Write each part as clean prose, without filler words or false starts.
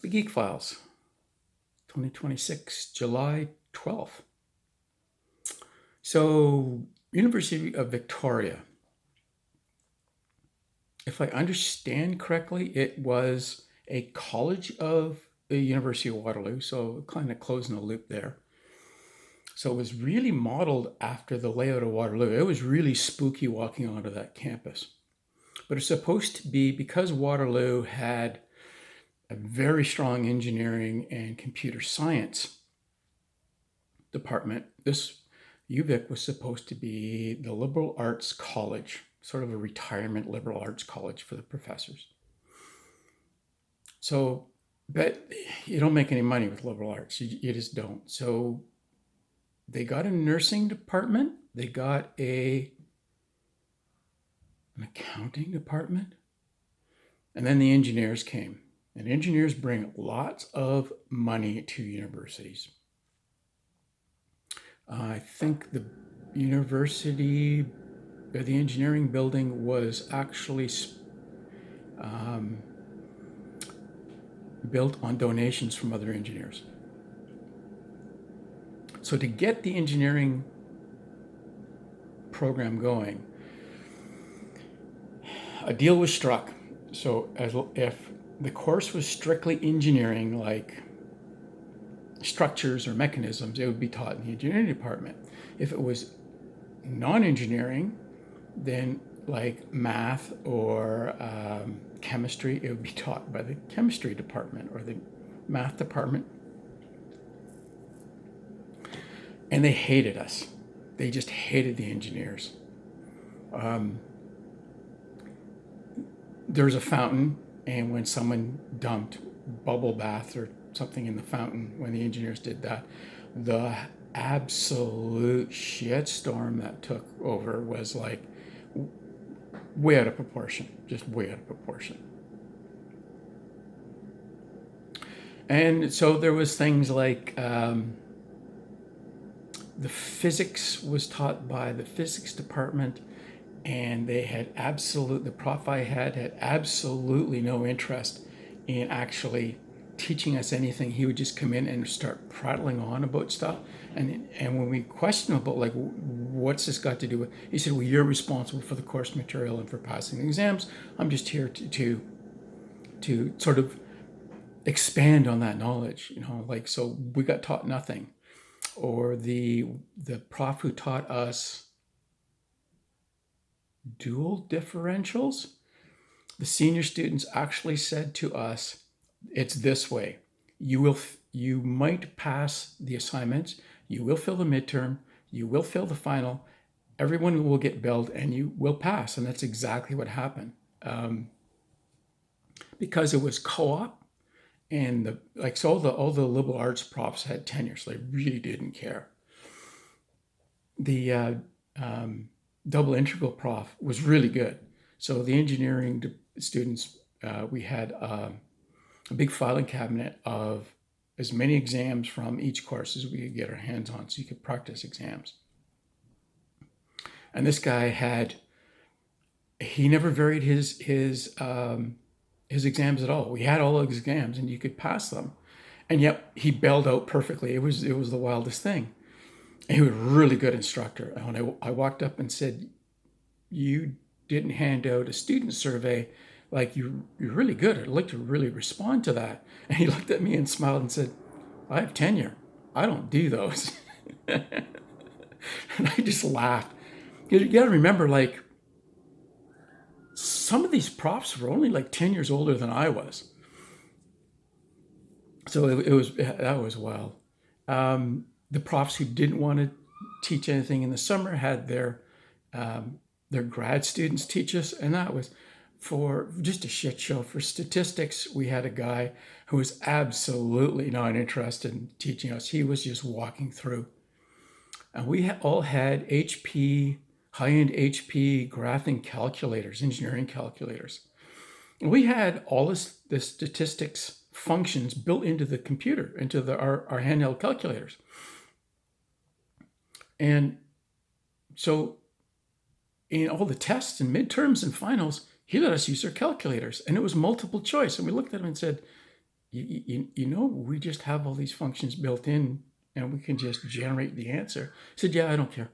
The GEEK Files, 2026, July 12th. So, University of Victoria. If I understand correctly, it was a college of the University of Waterloo, so kind of closing the loop there. So it was really modeled after the layout of Waterloo. It was really spooky walking onto that campus. But it's supposed to be, because Waterloo had a very strong engineering and computer science department, this UVic was supposed to be the liberal arts college, sort of a retirement liberal arts college for the professors. So, but you don't make any money with liberal arts. You just don't. So they got a nursing department. They got an accounting department. And then the engineers came. And engineers bring lots of money to universities. I think the university, the engineering building was actually built on donations from other engineers. So to get the engineering program going, a deal was struck. So if the course was strictly engineering, like structures or mechanisms, it would be taught in the engineering department. If it was non-engineering, then like math or chemistry, it would be taught by the chemistry department or the math department. And they hated us. They just hated the engineers. There was a fountain, and when someone dumped bubble bath or something in the fountain, when the engineers did that, the absolute shitstorm that took over was like way out of proportion, just way out of proportion. And so there was things like the physics was taught by the physics department, and they had the prof I had absolutely no interest in actually teaching us anything. He would just come in and start prattling on about stuff. And when we questioned him about, like, what's this got to do with, he said, well, you're responsible for the course material and for passing the exams. I'm just here to sort of expand on that knowledge, like, so we got taught nothing. Or the prof who taught us dual differentials, the senior students actually said to us, it's this way. You might pass the assignments, you will fill the midterm, you will fill the final, everyone will get billed, and you will pass. And that's exactly what happened. Because it was co-op, and all the liberal arts profs had tenure, so they really didn't care. The double integral prof was really good. So the engineering students, we had a big filing cabinet of as many exams from each course as we could get our hands on, so you could practice exams. And this guy he never varied his exams at all. We had all the exams and you could pass them, and yet he bailed out perfectly. It was the wildest thing. And he was a really good instructor. And when I walked up and said, you didn't hand out a student survey, like, you're really good. I'd like to really respond to that. And he looked at me and smiled and said, I have tenure. I don't do those. And I just laughed. You got to remember, like, some of these profs were only like 10 years older than I was. So that was wild. The profs who didn't want to teach anything in the summer had their grad students teach us, and that was for just a shit show. For statistics, we had a guy who was absolutely not interested in teaching us. He was just walking through. And we all had high-end HP graphing calculators, engineering calculators. And we had all the statistics functions built into the computer, into our handheld calculators. And so in all the tests and midterms and finals, he let us use our calculators, and it was multiple choice. And we looked at him and said, we just have all these functions built in and we can just generate the answer. I said, yeah, I don't care.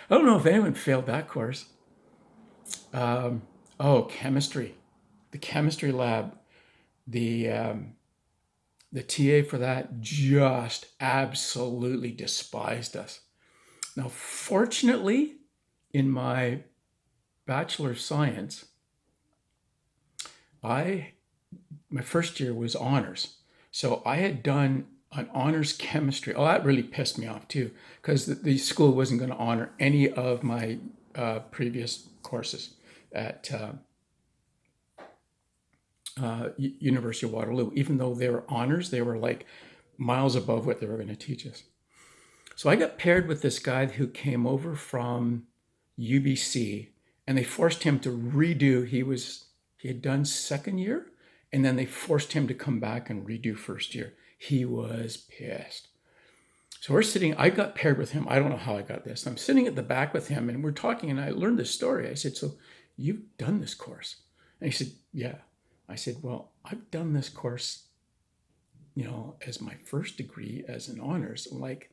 I don't know if anyone failed that course. Oh, chemistry. The chemistry lab, the the TA for that just absolutely despised us. Now, fortunately, in my Bachelor of Science, my first year was honors. So I had done an honors chemistry. Oh, that really pissed me off too, because the school wasn't going to honor any of my previous courses at University of Waterloo. Even though they were honors, they were like miles above what they were going to teach us. So I got paired with this guy who came over from UBC, and they forced him to redo. He had done second year, and then they forced him to come back and redo first year. He was pissed. So we're sitting, I got paired with him. I don't know how I got this. I'm sitting at the back with him and we're talking, and I learned this story. I said, so you've done this course? And he said, yeah. I said, well, I've done this course, as my first degree as an honors. I'm like,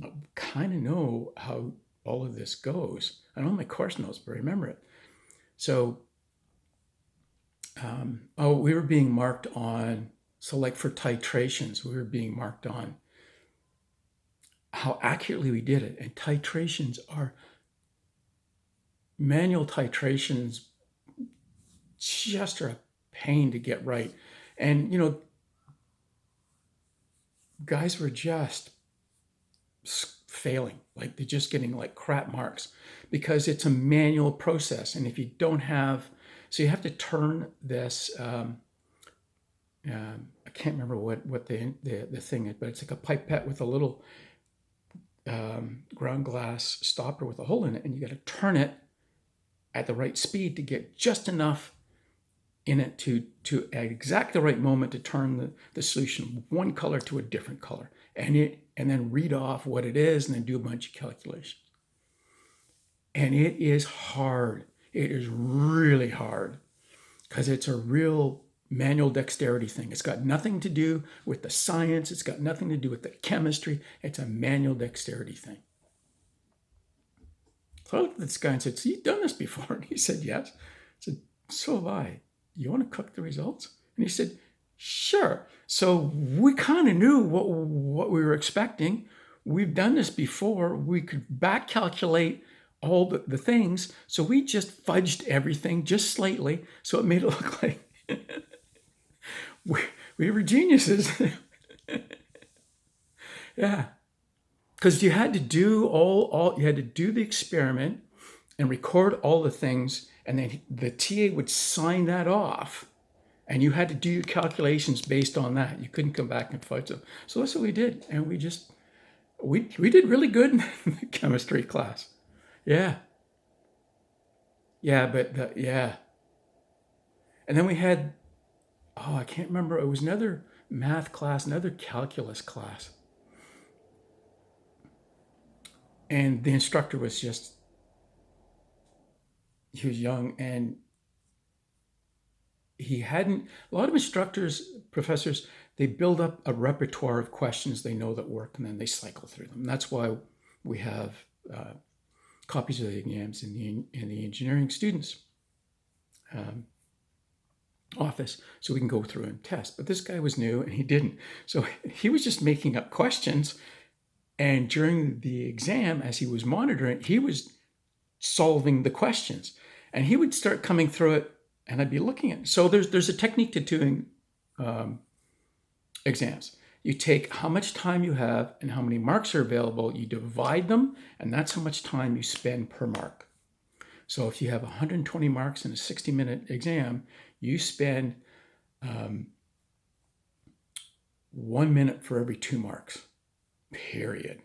I kind of know how all of this goes. I know my course notes, but I remember it. So, we were being marked on, so like for titrations, we were being marked on how accurately we did it. And titrations are, manual titrations just are a pain to get right. And, guys were just failing, like they're just getting like crap marks because it's a manual process. And if you don't have, so you have to turn this, I can't remember what the thing is, but it's like a pipette with a little ground glass stopper with a hole in it, and you got to turn it at the right speed to get just enough in it to at exact the right moment to turn the solution one color to a different color, and then read off what it is and then do a bunch of calculations. And it is hard. It is really hard because it's a real manual dexterity thing. It's got nothing to do with the science. It's got nothing to do with the chemistry. It's a manual dexterity thing. So I looked at this guy and said, so you've done this before? And he said, yes. I said, so have I. You want to cook the results? And he said, sure. So we kind of knew what we were expecting. We've done this before. We could back calculate all the things. So we just fudged everything just slightly. So it made it look like we were geniuses. Yeah. Because you had to do you had to do the experiment and record all the things, and then the TA would sign that off, and you had to do your calculations based on that. You couldn't come back and fudge them. So that's what we did, and we did really good in the chemistry class. Yeah. Yeah, but yeah. And then we had, I can't remember, it was another math class, another calculus class. And the instructor was he was young, and a lot of professors, they build up a repertoire of questions they know that work, and then they cycle through them. That's why we have copies of the exams in the engineering students' office, so we can go through and test. But this guy was new, and he didn't. So he was just making up questions. And during the exam, as he was monitoring, he was solving the questions. And he would start coming through it, and I'd be looking at it. So there's a technique to doing exams. You take how much time you have and how many marks are available, you divide them, and that's how much time you spend per mark. So if you have 120 marks in a 60-minute exam, you spend 1 minute for every 2 marks. Period.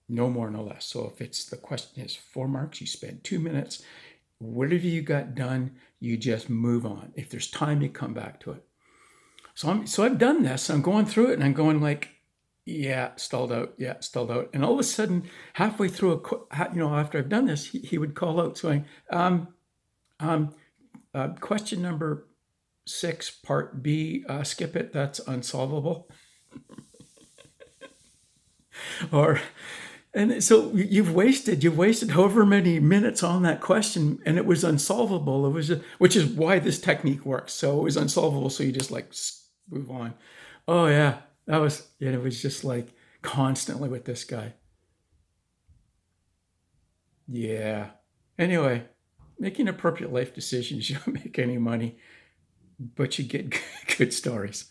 No more, no less. So if the question is 4 marks, you spend 2 minutes. Whatever you got done, you just move on. If there's time, you come back to it. So I've done this. I'm going through it, and I'm going like, yeah, stalled out. Yeah, stalled out. And all of a sudden, halfway through after I've done this, he would call out, going, question number 6, part B, skip it, that's unsolvable. Or, and so you've wasted however many minutes on that question, and it was unsolvable. It was just, which is why this technique works. So it was unsolvable, so you just like move on. Oh yeah, that was, and it was just like constantly with this guy. Yeah. Anyway, making appropriate life decisions, you don't make any money, but you get good stories.